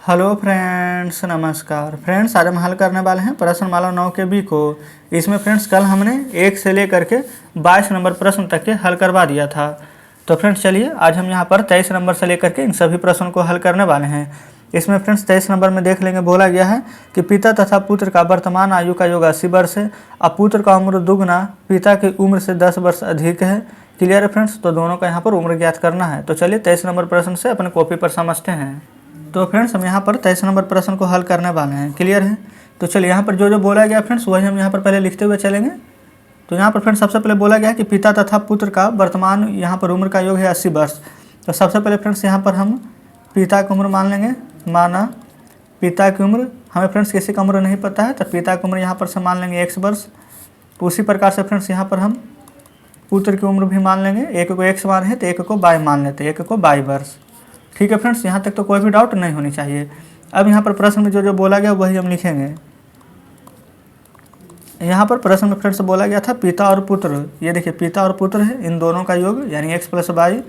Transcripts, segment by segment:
Hello friends, नमस्कार friends. आज हम हल करने वाले हैं प्रश्नमाला 9 के बी को। इसमें फ्रेंड्स कल हमने 1 से लेकर के 22 नंबर प्रश्न तक के हल करवा दिया था। तो फ्रेंड्स चलिए आज हम यहाँ पर 23 नंबर से लेकर के इन सभी प्रश्नों को हल करने वाले हैं। इसमें फ्रेंड्स 23 नंबर में देख लेंगे, बोला गया है कि पिता तथा पुत्र का वर्तमान आयु का योग 80 वर्ष है। अब पुत्र का उम्र दुगुना पिता की उम्र से 10 वर्ष अधिक है। क्लियर है फ्रेंड्स? तो दोनों का यहाँ पर उम्र ज्ञात करना है। तो चलिए 23 नंबर प्रश्न से अपने कॉपी पर समझते हैं। तो फ्रेंड्स हम यहाँ पर 23 नंबर प्रश्न को हल करने वाले हैं। क्लियर है? तो चलिए यहाँ पर जो जो बोला गया फ्रेंड्स वही हम यहाँ पर पहले लिखते हुए चलेंगे। तो यहाँ पर फ्रेंड्स सबसे पहले बोला गया है कि पिता तथा पुत्र का वर्तमान यहाँ पर उम्र का योग है 80 वर्ष। तो सबसे पहले फ्रेंड्स यहाँ पर हम पिता की उम्र मान लेंगे। माना पिता की उम्र, हमें फ्रेंड्स किसी का उम्र नहीं पता है तो पिता की उम्र यहाँ पर से मान लेंगे 1 वर्ष। उसी प्रकार से फ्रेंड्स यहाँ पर हम पुत्र की उम्र भी मान लेंगे। एक को x मान है तो एक को y मान लेते हैं, एक को 22 वर्ष। ठीक है फ्रेंड्स, यहाँ तक तो कोई भी डाउट नहीं होनी चाहिए। अब यहाँ पर प्रश्न में जो जो बोला गया वही हम लिखेंगे। यहाँ पर प्रश्न में फ्रेंड्स बोला गया था पिता और पुत्र, ये देखिए पिता और पुत्र है, इन दोनों का योग यानी x + y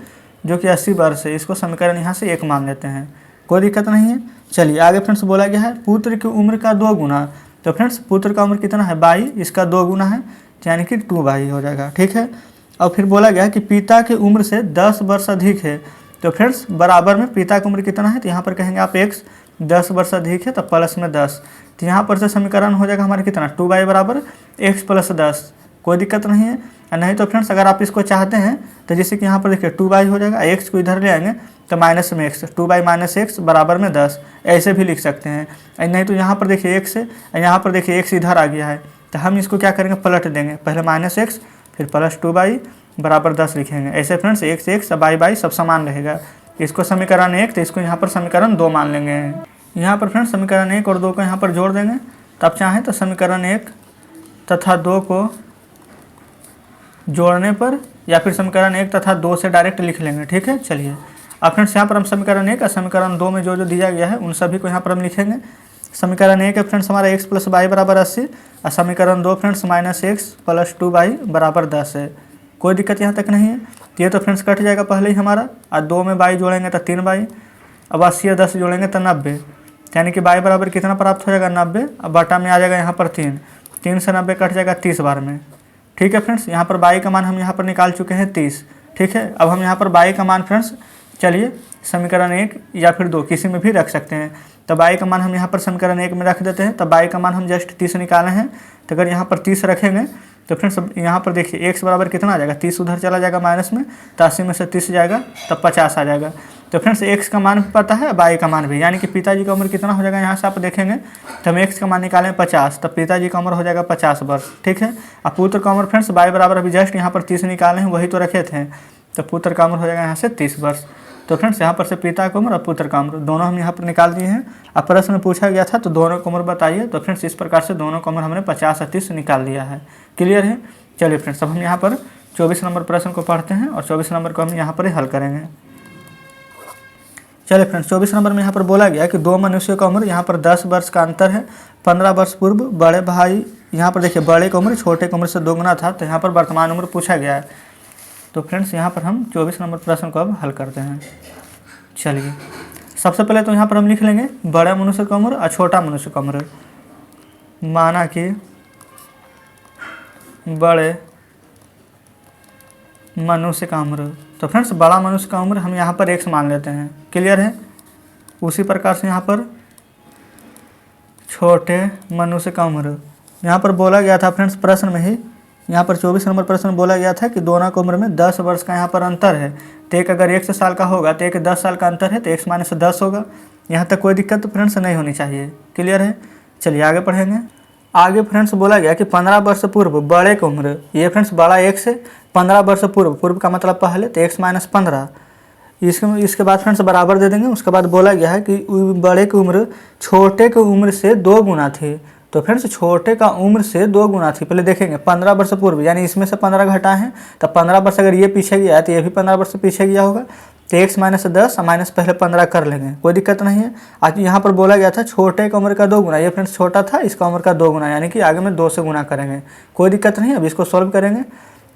जो कि 80 वर्ष है। इसको समीकरण यहाँ से 1 मान लेते हैं, कोई दिक्कत नहीं है। चलिए आगे फ्रेंड्स बोला गया है पुत्र की उम्र का 2 गुना। तो फ्रेंड्स पुत्र का उम्र कितना है 22, इसका 2 गुना है यानी कि 2y हो जाएगा। ठीक है। और फिर बोला गया है कि पिता की उम्र से 10 वर्ष अधिक है। तो फ्रेंड्स बराबर में पिता की उम्र कितना है तो यहाँ पर कहेंगे आप x 10 वर्ष अधिक है तो प्लस में 10। तो यहाँ पर से समीकरण हो जाएगा हमारा कितना 2y बराबर x + 10। कोई दिक्कत नहीं है। नहीं तो फ्रेंड्स अगर आप इसको चाहते हैं तो जैसे कि यहाँ पर देखिए 2y हो जाएगा, x को इधर ले आएंगे तो माइनस में x, 2y - x बराबर में 10, ऐसे भी लिख सकते हैं। नहीं तो यहाँ पर देखिए x है, यहाँ पर देखिए x इधर आ गया है तो हम इसको क्या करेंगे पलट देंगे, पहले -x फिर प्लस 2y बराबर 10 लिखेंगे। ऐसे फ्रेंड्स x y सब समान रहेगा। इसको समीकरण 1 तो इसको यहाँ पर समीकरण 2 मान लेंगे। यहाँ पर फ्रेंड्स समीकरण 1 और 2 को यहाँ पर जोड़ देंगे। तब चाहें तो समीकरण 1 तथा 2 को जोड़ने पर या फिर समीकरण 1 तथा 2 से डायरेक्ट लिख लेंगे। ठीक है। चलिए अब फ्रेंड्स यहाँ पर हम समीकरण 1 और समीकरण 2 में जो जो दिया गया है उन सभी को यहाँ पर हम लिखेंगे। समीकरण 1 है फ्रेंड्स हमारा x + y बराबर 80 और समीकरण 2 फ्रेंड्स -x + 2y बराबर 10 है। कोई दिक्कत यहाँ तक नहीं है। ये तो फ्रेंड्स कट जाएगा पहले ही हमारा, और 2 में y जोड़ेंगे तो 3y, अब 80 और 10 जोड़ेंगे तो 90, यानी कि y बराबर कितना प्राप्त हो जाएगा 90। अब बटा में आ जाएगा यहाँ पर 3 से 90 कट जाएगा 30 बार में। ठीक है फ्रेंड्स, यहाँ पर y का मान हम यहाँ पर निकाल चुके हैं 30। ठीक है। अब हम यहाँ पर y का मान फ्रेंड्स चलिए समीकरण 1 या फिर 2 किसी में भी रख सकते हैं। तो y का मान हम यहाँ पर समीकरण 1 में रख देते हैं। तो y का मान हम जस्ट 30 निकाले हैं, तो अगर यहाँ पर 30 रखेंगे तो फ्रेंड्स यहाँ पर देखिए x बराबर कितना आ जाएगा 30 उधर चला जाएगा माइनस में, तो 80 में से 30 जाएगा तब 50 आ जाएगा। तो फ्रेंड्स x का मान भी पता है, y का मान भी, यानी कि पिताजी का उम्र कितना हो जाएगा यहाँ से आप देखेंगे तो हम x का मान निकालें 50, तब पिताजी का उम्र हो जाएगा 50 वर्ष। ठीक है। अब पुत्र का उम्र फ्रेंड्स y बराबर अभी जस्ट यहाँ पर 30 निकाले हैं, वही तो रखे थे, तो पुत्र का उम्र हो जाएगा यहाँ से 30 वर्ष। तो फ्रेंड्स यहाँ पर से पिता की उम्र और पुत्र का उम्र दोनों हम यहाँ पर निकाल दिए हैं। अब प्रश्न में पूछा गया था तो दोनों की उम्र बताइए। तो फ्रेंड्स इस प्रकार से दोनों की उम्र हमने 50 और 30 निकाल लिया है। क्लियर है? चलिए फ्रेंड्स अब हम यहाँ पर 24 नंबर प्रश्न को पढ़ते हैं और 24 नंबर को हम यहाँ पर हल करेंगे। चलिए फ्रेंड्स 24 नंबर में यहाँ पर बोला गया कि 2 मनुष्यों का उम्र यहाँ पर 10 वर्ष का अंतर है। 15 वर्ष पूर्व बड़े भाई, यहाँ पर देखिए बड़े की उम्र छोटे की उम्र से 2 गुना था, तो यहाँ पर वर्तमान उम्र पूछा गया है। तो फ्रेंड्स यहाँ पर हम 24 नंबर प्रश्न को अब हल करते हैं। चलिए सबसे पहले तो यहाँ पर हम लिख लेंगे बड़ा मनुष्य का उम्र और छोटा मनुष्य का उम्र। माना कि बड़े मनुष्य का उम्र, तो फ्रेंड्स बड़ा मनुष्य का उम्र हम यहाँ पर x मान लेते हैं। क्लियर है? उसी प्रकार से यहाँ पर छोटे मनुष्य का उम्र यहाँ पर बोला गया था फ्रेंड्स प्रश्न में ही, यहाँ पर 24 नंबर प्रश्न बोला गया था कि दोनों की उम्र में 10 वर्ष का यहाँ पर अंतर है। तो एक अगर 1 साल का होगा तो एक 10 साल का अंतर है तो x - 10 होगा। यहाँ तक कोई दिक्कत फ्रेंड्स नहीं होनी चाहिए। क्लियर है? चलिए आगे पढ़ेंगे। आगे फ्रेंड्स बोला गया कि 15 वर्ष पूर्व बड़े की उम्र, ये फ्रेंड्स बड़ा 1 से 15 वर्ष पूर्व, पूर्व का मतलब पहले, तो x - 15। इसके बाद फ्रेंड्स बराबर दे देंगे। उसके बाद बोला गया है कि बड़े की उम्र छोटे की उम्र से 2 गुना थी। तो फ्रेंड्स छोटे का उम्र से 2 गुना थी। पहले देखेंगे 15 वर्ष पूर्व, यानी इसमें से 15 घटा है तो 15 वर्ष अगर ये पीछे गया है तो ये भी 15 वर्ष पीछे गया होगा। तो x - 10 माइनस पहले 15 कर लेंगे, कोई दिक्कत नहीं है। आज यहाँ पर बोला गया था छोटे का उम्र का 2 गुना, ये फ्रेंड्स छोटा था, इसका उम्र का 2 गुना, यानी कि आगे में 2 से गुना करेंगे, कोई दिक्कत नहीं है। अब इसको सॉल्व करेंगे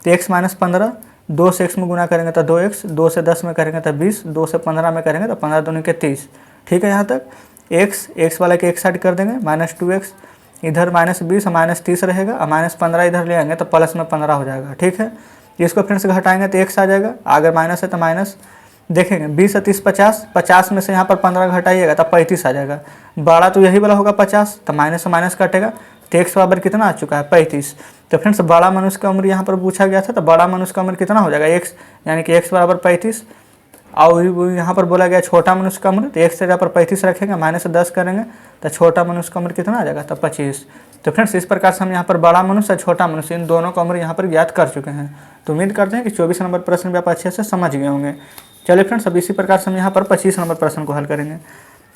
तो x - 15 2 से x में गुना करेंगे तो 2x, 2 से 10 में करेंगे तो 20, 2 से 15 में करेंगे तो 15 दूनी के 30। ठीक है यहाँ तक। एक्स वाला के एक साइड कर देंगे -2x, इधर -20 -30 रहेगा और -15 इधर ले आएंगे तो प्लस में 15 हो जाएगा। ठीक है, इसको फ्रेंड्स घटाएंगे तो x आ जाएगा, अगर माइनस है तो माइनस। देखेंगे 20 30 50, 50 में से यहाँ पर 15 घटाइएगा तो 35 आ जाएगा। बड़ा तो यही वाला होगा 50, तो माइनस से माइनस कटेगा तो x बराबर कितना आ चुका है 35। तो फ्रेंड्स बड़ा मनुष्य का उम्र यहाँ पर पूछा गया था, तो बड़ा मनुष्य का उम्र कितना हो जाएगा x, यानी कि x बराबर 35। और यहाँ पर बोला गया छोटा मनुष्य का उम्र, तो x से यहाँ पर 35 रखेंगे, -10 करेंगे तो छोटा मनुष्य का उम्र कितना आ जाएगा, तो 25। तो फ्रेंड्स इस प्रकार से हम यहाँ पर बड़ा मनुष्य और छोटा मनुष्य इन दोनों का उम्र यहाँ पर ज्ञात कर चुके हैं। तो उम्मीद करते हैं कि 24 नंबर प्रश्न भी आप अच्छे से समझ गए होंगे। चलिए फ्रेंड्स, अब इसी प्रकार से हम यहाँ पर 25 नंबर प्रश्न को हल करेंगे।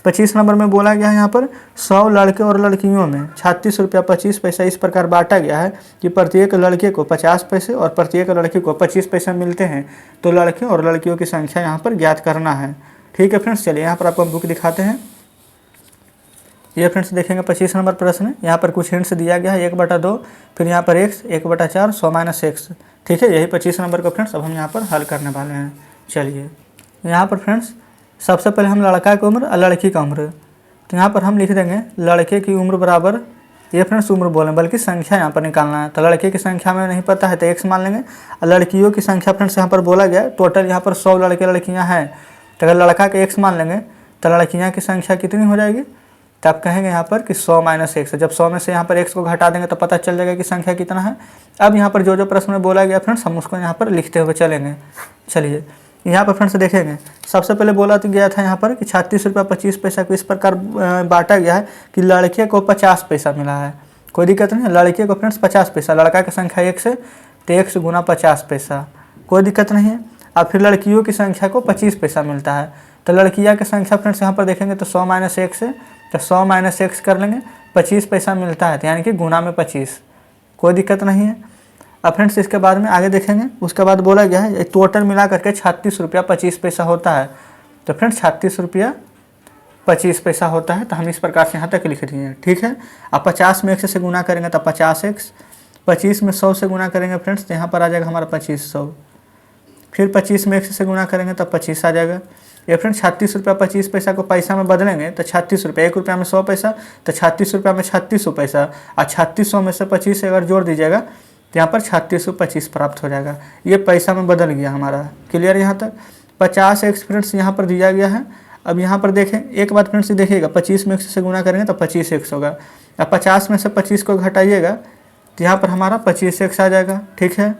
25 नंबर में बोला गया है यहाँ पर 100 लड़के और लड़कियों में 36 रुपया 25 पैसा इस प्रकार बांटा गया है कि प्रत्येक लड़के को 50 पैसे और प्रत्येक लड़की को 25 पैसे मिलते हैं। तो लड़के और लड़कियों की संख्या यहाँ पर ज्ञात करना है। ठीक है फ्रेंड्स, चलिए यहाँ पर आपको बुक दिखाते हैं। ये फ्रेंड्स देखेंगे 25 नंबर प्रश्न है, यहाँ पर कुछ हिंट्स दिया गया है 1/2, फिर यहाँ पर x 1/4 100 - x। ठीक है, यही 25 नंबर को फ्रेंड्स अब हम यहाँ पर हल करने वाले हैं। चलिए यहाँ पर फ्रेंड्स सबसे पहले हम लड़का की उम्र और लड़की का उम्र, तो यहाँ पर हम लिख देंगे लड़के की उम्र बराबर, ये फ्रेंड्स उम्र बोलें बल्कि संख्या यहाँ पर निकालना है। तो लड़के की संख्या में नहीं पता है तो x मान लेंगे, और लड़कियों की संख्या फ्रेंड्स यहाँ पर बोला गया टोटल यहाँ पर 100 लड़के लड़कियाँ हैं, तो अगर लड़का के x मान लेंगे तो लड़कियाँ की संख्या कितनी हो जाएगी, तो आप कहेंगे यहाँ पर कि 100 - x। जब 100 में से यहाँ पर x को घटा देंगे तो पता चल जाएगा कि संख्या कितना है। अब यहाँ पर जो जो प्रश्न में बोला गया फ्रेंड्स हम उसको यहाँ पर लिखते हुए चलेंगे। चलिए यहाँ पर फ्रेंड्स देखेंगे, सबसे पहले बोला तो गया था यहाँ पर कि 36 रुपया 25 पैसा को इस प्रकार बांटा गया है कि लड़के को 50 पैसा मिला है। कोई दिक्कत नहीं है, लड़के को फ्रेंड्स 50 पैसा, लड़का की संख्या 1 है तो 1 गुना 50 पैसा, कोई दिक्कत नहीं है। अब फिर लड़कियों की संख्या को 25 पैसा मिलता है, तो लड़कियाँ की संख्या फ्रेंड्स यहाँ पर देखेंगे तो 100 - 1 है, तो 100 - x कर लेंगे, 25 पैसा मिलता है, तो यानी कि गुना में 25, कोई दिक्कत नहीं है। अब फ्रेंड्स इसके बाद में आगे देखेंगे, उसके बाद बोला गया है टोटल मिला करके 36 रुपया 25 पैसा होता है। तो फ्रेंड्स 36 रुपया 25 पैसा होता है, तो हम इस प्रकार से यहाँ तक लिख दिए हैं। ठीक है, अब 50 में 1 से गुना करेंगे तो 50x, 25 में 100 से गुना करेंगे फ्रेंड्स तो यहाँ पर आ जाएगा हमारा 2500, फिर 25 में 1 से गुना करेंगे तो 25 आ जाएगा। ये फ्रेंड्स 36 रुपया 25 पैसा को पैसा में बदलेंगे तो 36 रुपया, 1 रुपया में 100 पैसा, तो 36 रुपया में 3600 पैसा, और 3600 में से 25 अगर जोड़ दीजिएगा तो यहाँ पर 3625 प्राप्त हो जाएगा। ये पैसा में बदल गया हमारा। क्लियर यहाँ तक। 50x फ्रेंड्स यहाँ पर दिया गया है। अब यहाँ पर देखें एक बात फ्रेंड्स देखिएगा, 25 में 1 से गुना करेंगे तो 25x होगा। अब 50 में से 25 को घटाइएगा तो यहाँ पर हमारा 25x आ जाएगा। ठीक है,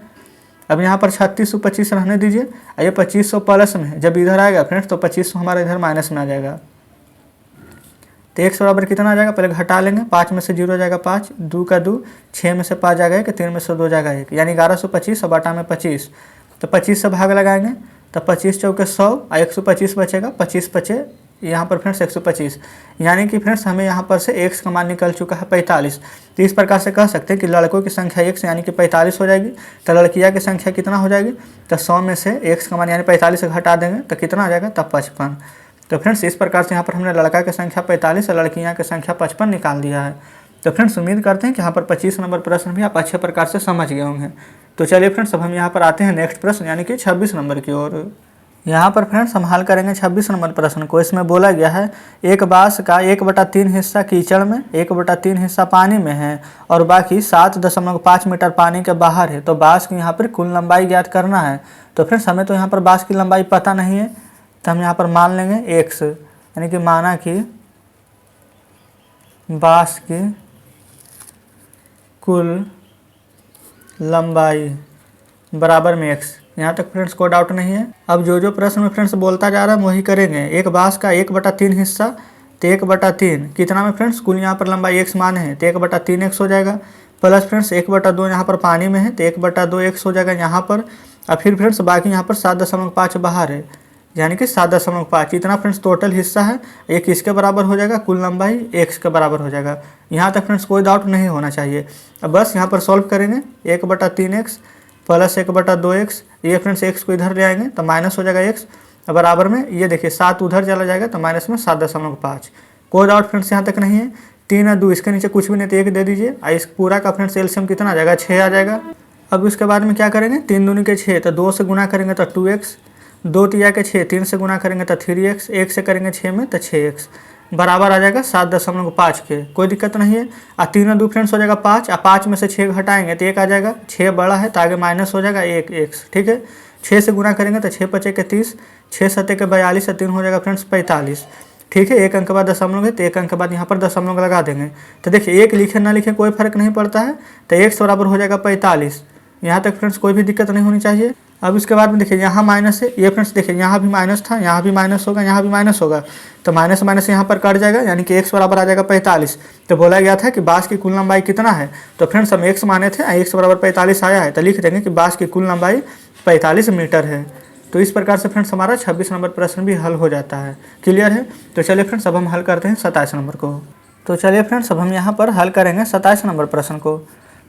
अब यहाँ पर 3625 रहने दीजिए, ये 2500 प्लस में है, जब इधर आएगा फ्रेंड्स तो 2500 हमारा इधर माइनस में आ जाएगा। तो x बराबर कितना आ जाएगा, पहले घटा लेंगे, 5 में से 0 हो जाएगा 5, 2 का 2, 6 में से 5 जाएगा 1, 3 में से 2 जाएगा 1, यानी 1125 और बाटा में 25। तो 25 से भाग लगाएंगे तो 25 चौके 100 और 125 बचेगा, 25 बचे यहाँ पर फ्रेंड्स 125, यानी कि फ्रेंड्स हमें यहाँ पर से x का मान निकल चुका है 45। तो इस प्रकार से कह सकते हैं कि लड़कों की संख्या x यानी कि 45 हो जाएगी, तो लड़कियाँ की संख्या कितना हो जाएगी, तो 100 में से x का मान यानी 45 से घटा देंगे तो कितना आ जाएगा, तब 55। तो फ्रेंड्स इस प्रकार से यहाँ पर हमने लड़का की संख्या 45 और लड़कियाँ की संख्या 55 निकाल दिया है। तो फ्रेंड्स उम्मीद करते हैं कि यहाँ पर 25 नंबर प्रश्न भी आप अच्छे प्रकार से समझ गए होंगे। तो चलिए फ्रेंड्स अब हम यहाँ पर आते हैं नेक्स्ट प्रश्न यानी कि 26 नंबर की ओर। यहाँ पर फ्रेंड्स हम हल करेंगे 26 नंबर प्रश्न को। इसमें बोला गया है एक बांस का 1/3 हिस्सा कीचड़ में, 1/3 हिस्सा पानी में है और बाकी 7.5 मीटर पानी के बाहर है। तो बांस की यहाँ पर कुल लंबाई ज्ञात करना है। तो फ्रेंड्स हमें तो यहाँ पर बांस की लंबाई पता नहीं है, तो हम यहाँ पर मान लेंगे x, यानी कि माना कि बांस की कुल लंबाई बराबर में x। यहाँ तक फ्रेंड्स कोई डाउट नहीं है। अब जो जो प्रश्न में फ्रेंड्स बोलता जा रहा है वही करेंगे। एक बांस का 1/3 हिस्सा, तो 1/3 कितना में फ्रेंड्स कुल यहाँ पर लंबाई x माने है तो 1/3x हो जाएगा, प्लस फ्रेंड्स 1/2 यहाँ पर पानी में है तो 1/2x हो जाएगा यहाँ पर। और फिर फ्रेंड्स बाकी यहाँ पर 7.5 बाहर है, यानी कि 7.5 इतना फ्रेंड्स टोटल हिस्सा है। ये किसके बराबर हो जाएगा, कुल लंबाई x के बराबर हो जाएगा। यहाँ तक फ्रेंड्स कोई डाउट नहीं होना चाहिए। अब बस यहाँ पर सॉल्व करेंगे, 1/3x प्लस 1/2x, ये फ्रेंड्स x को इधर ले आएंगे तो माइनस हो जाएगा x, बराबर में ये देखिए 7 उधर चला जाएगा तो माइनस में 7.5। कोई डाउट फ्रेंड्स यहाँ तक नहीं है। 3 और 2 इसके नीचे कुछ भी नहीं तो 1 दे दीजिए, और इस पूरा का फ्रेंड्स एलसीएम कितना आ जाएगा, 6 आ जाएगा। अब उसके बाद में क्या करेंगे, 3 दूनी के 6 तो 2 से गुना करेंगे तो 2x, 2 तिया के 6, 3 से गुना करेंगे तो 3x, 1 से करेंगे 6 में तो 6x, बराबर आ जाएगा 7.5 के, कोई दिक्कत नहीं है। और 3 और 2 फ्रेंड्स हो जाएगा 5, और 5 में से 6 घटाएंगे तो 1 आ जाएगा, 6 बड़ा है तो आगे माइनस हो जाएगा 1 x, ठीक है। 6 से गुना करेंगे तो 6 पचे के 30, 6 सत्ते के 42 और 3 हो जाएगा फ्रेंड्स 45, ठीक है। 1 अंक के बाद दशमलव है तो 1 अंक के बाद यहाँ पर दशमलव लगा देंगे। तो देखिए 1 लिखे ना लिखे कोई फर्क नहीं पड़ता है, तो x बराबर हो जाएगा 45। यहाँ तक फ्रेंड्स कोई भी दिक्कत नहीं होनी चाहिए। अब इसके बाद में देखिए यहाँ माइनस है, ये फ्रेंड्स देखिए यहाँ भी माइनस था, यहाँ भी माइनस होगा, यहाँ भी माइनस होगा, तो माइनस माइनस यहाँ पर कट जाएगा, यानी कि x बराबर आ जाएगा 45। तो बोला गया था कि बाँस की कुल लंबाई कितना है, तो फ्रेंड्स हम x माने थे, x बराबर 45 आया है, तो लिख देंगे कि बाँस की कुल लंबाई 45 मीटर है। तो इस प्रकार से फ्रेंड्स हमारा 26 नंबर प्रश्न भी हल हो जाता है। क्लियर है। तो चलिए फ्रेंड्स अब हम हल करते हैं 27 नंबर को। तो चलिए फ्रेंड्स अब हम यहाँ पर हल करेंगे 27 नंबर प्रश्न को।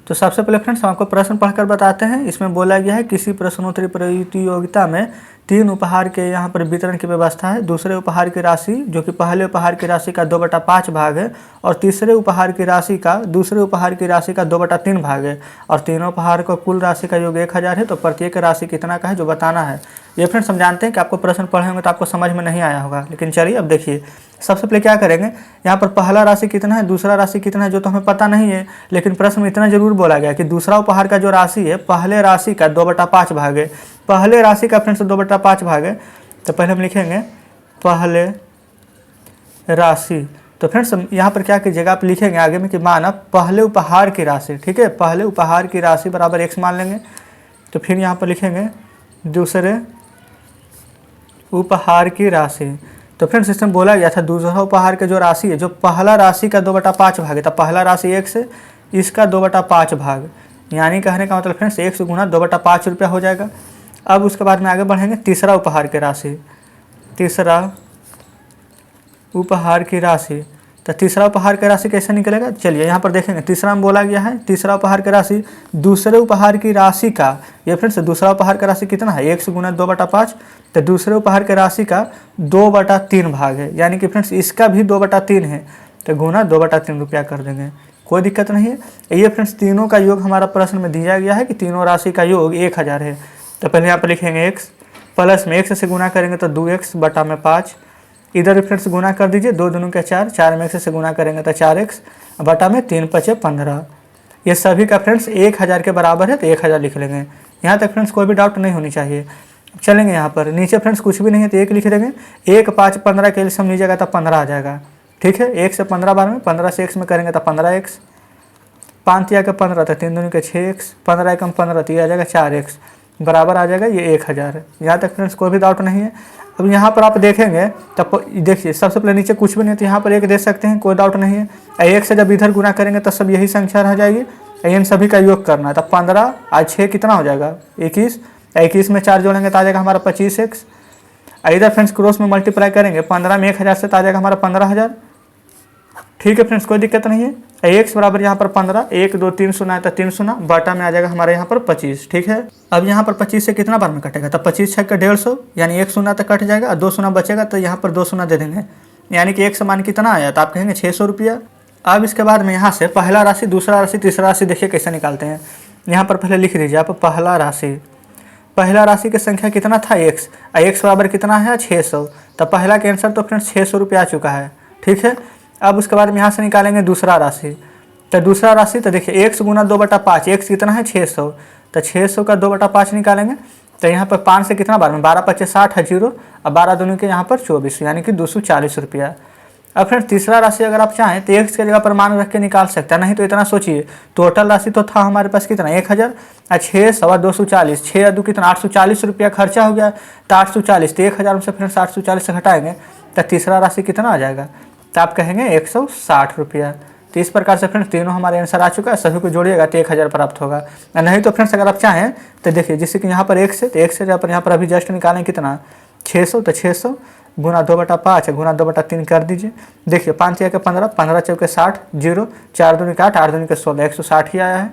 तो सबसे पहले फ्रेंड्स हम आपको प्रश्न पढ़कर बताते हैं। इसमें बोला गया है किसी प्रश्नोत्तरी प्रतियोगिता में 3 उपहार के यहाँ पर वितरण की व्यवस्था है। दूसरे उपहार की राशि जो कि पहले उपहार की राशि का 2/5 भाग है, और तीसरे उपहार की राशि का दूसरे उपहार की राशि का 2/3 भाग है, और तीनों उपहार को कुल राशि का योग 1000 है। तो प्रत्येक राशि कितना का है जो बताना है। ये फ्रेंड्स हम जानते हैं कि आपको प्रश्न पढ़े होंगे तो आपको समझ में नहीं आया होगा, लेकिन चलिए अब देखिए। सबसे पहले क्या करेंगे, यहाँ पर पहला राशि कितना है, दूसरा राशि कितना है, जो तो हमें पता नहीं है, लेकिन प्रश्न में इतना जरूर बोला गया कि दूसरा उपहार का जो राशि है पहले राशि का 2/5 भाग है। पहले राशि का फ्रेंड्स 2/5 भाग है, तो पहले हम लिखेंगे पहले राशि। तो फ्रेंड्स यहाँ पर क्या कीजिएगा, आप लिखेंगे आगे में कि माना पहले उपहार की राशि, ठीक है। पहले उपहार की राशि बराबर x मान लेंगे। तो फिर यहाँ पर लिखेंगे दूसरे उपहार की राशि। तो फ्रेंड्स इसमें बोला गया था दूसरा उपहार के जो राशि है, जो पहला राशि का 2/5 भाग है, तो पहला राशि x है, इसका 2/5 भाग, यानी कहने का मतलब फ्रेंड्स 1 गुना 2/5 रुपया हो जाएगा। अब उसके बाद में आगे बढ़ेंगे तीसरा उपहार की राशि। तीसरा उपहार की राशि, तो तीसरा उपहार की राशि कैसे निकलेगा, चलिए यहाँ पर देखेंगे। तीसरा में बोला गया है तीसरा उपहार की राशि दूसरे उपहार की राशि का, ये फ्रेंड्स दूसरा उपहार का राशि कितना है 1 गुना 2/5, तो दूसरे उपहार की राशि का 2/3 भाग है, यानी कि फ्रेंड्स इसका भी 2/3 है, तो गुना 2/3 रुपया कर देंगे, कोई दिक्कत नहीं है। ये फ्रेंड्स तीनों का योग हमारा प्रश्न में दिया गया है कि तीनों राशि का योग 1000 है। तो पहले यहाँ पर लिखेंगे x, प्लस में x से गुना करेंगे तो 2x बटा में 5, इधर फ्रेंड्स गुना कर दीजिए, 2 दूनी के 4, 4 में x से गुना करेंगे तो 4x बटा में 3 पचे 15। ये सभी का फ्रेंड्स 1000 के बराबर है, तो 1000 लिख लेंगे। यहाँ तक फ्रेंड्स कोई भी डाउट नहीं होनी चाहिए। चलेंगे यहाँ पर नीचे फ्रेंड्स कुछ भी नहीं है तो 1 लिख देंगे। 1 5 15 के लिए सम लीजिएगा तो 15 आ जाएगा, ठीक है। 1 से 15 बार में 15 से x में करेंगे तो 15x, 5 या के 15 तो 3 दूनी के 6x, 15 एकम 15 तो ये आ जाएगा 4x, बराबर आ जाएगा ये 1000 है। यहाँ तक फ्रेंड्स कोई भी डाउट नहीं है। अब यहाँ पर आप देखेंगे तब देखिए सबसे पहले नीचे कुछ भी नहीं है तो यहाँ पर 1 दे सकते हैं, कोई डाउट नहीं है। 1 से जब इधर गुना करेंगे तो सब यही संख्या रह जाएगी, इन सभी का योग करना है। तो 15 और 6 कितना हो जाएगा 21, 21 में 4 जोड़ेंगे तो आ जाएगा हमारा 25x। इधर फ्रेंड्स क्रॉस में मल्टीप्लाई करेंगे 15 में 1000 से तो आ जाएगा हमारा 15000, ठीक है फ्रेंड्स कोई दिक्कत नहीं है। x बराबर यहाँ पर 15, 1 2 3 शून्य है तो 3 शून्य, बाटा में आ जाएगा हमारे यहाँ पर 25, ठीक है। अब यहाँ पर 25 से कितना बार में कटेगा, तो 25 6 का 150, यानी 1 शून्य तक कट जाएगा, और 2 शून्य बचेगा तो यहाँ पर 2 शून्य दे देंगे, यानी कि 1 से मान कितना आया, तो आप कहेंगे 600 रुपया। अब इसके बाद में यहाँ से पहला राशि दूसरा राशि तीसरा राशि देखिए कैसे निकालते हैं। यहाँ पर पहले लिख दीजिए आप पहला राशि की संख्या कितना था x, x बराबर कितना है 600, तो पहला का आंसर तो फ्रेंड्स 600 रुपया आ चुका है, ठीक है। अब उसके बाद में यहाँ से निकालेंगे दूसरा राशि। तो दूसरा राशि तो देखिए 1 गुना 2/5, x कितना है 600, तो 600 का 2/5 निकालेंगे तो यहाँ पर 5 से कितना बार में 12 5 60 है 0, और 12 दूनी के यहाँ पर 24, यानी कि 240 रुपया। अब फ्रेंड्स तीसरा राशि अगर आप चाहें तो x के जगह पर मान रख के निकाल सकते हैं, नहीं तो इतना सोचिए टोटल राशि तो था हमारे पास कितना 1000, 6 सवा 240, 6 2 कितना 840 रुपया खर्चा हो गया, तो 840 तो 1000 से फ्रेंड्स 840 से घटाएंगे तो तीसरा राशि कितना आ जाएगा, तो आप कहेंगे 160 रुपया। तो इस प्रकार से फ्रेंड्स तीनों हमारे आंसर आ चुका है, सभी को जोड़िएगा तो 1000 प्राप्त होगा। नहीं तो फ्रेंड्स अगर आप चाहें तो देखिए जैसे कि यहाँ पर x है, तो x से यहाँ पर अभी जस्ट निकालें कितना 600, तो 600 गुना 2/5 गुना 2/3 कर दीजिए। देखिए 5 या के 15, 15 चौके 60, 0 4 दूनी के 8, 8 दूनी के 16, 160 ही आया है।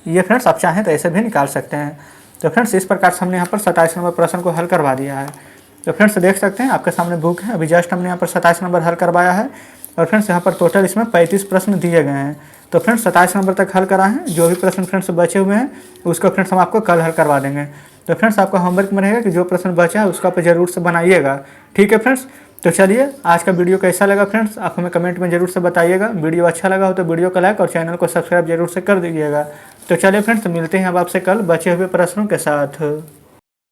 ये फ्रेंड्स आप चाहें तो ऐसे भी निकाल सकते हैं। तो फ्रेंड्स इस प्रकार से हमने यहाँ पर 27 नंबर प्रश्न को हल करवा दिया है। तो फ्रेंड्स देख सकते हैं आपके सामने बुक है, अभी जस्ट हमने यहाँ पर 27 नंबर हल करवाया है, और फ्रेंड्स यहाँ पर टोटल इसमें 35 प्रश्न दिए गए हैं। तो फ्रेंड्स 27 नंबर तक हल करा है, जो भी प्रश्न फ्रेंड्स बचे हुए हैं उसको फ्रेंड्स हम आपको कल हल करवा देंगे। तो फ्रेंड्स आपका होमवर्क में रहेगा कि जो प्रश्न बचा है उसका आप जरूर से बनाइएगा, ठीक है फ्रेंड्स। तो चलिए आज का वीडियो कैसा लगा फ्रेंड्स, आप हमें कमेंट में जरूर से बताइएगा। वीडियो अच्छा लगा हो तो वीडियो को लाइक और चैनल को सब्सक्राइब जरूर से कर दीजिएगा। तो चलिए फ्रेंड्स, मिलते हैं अब आपसे कल बचे हुए प्रश्नों के साथ।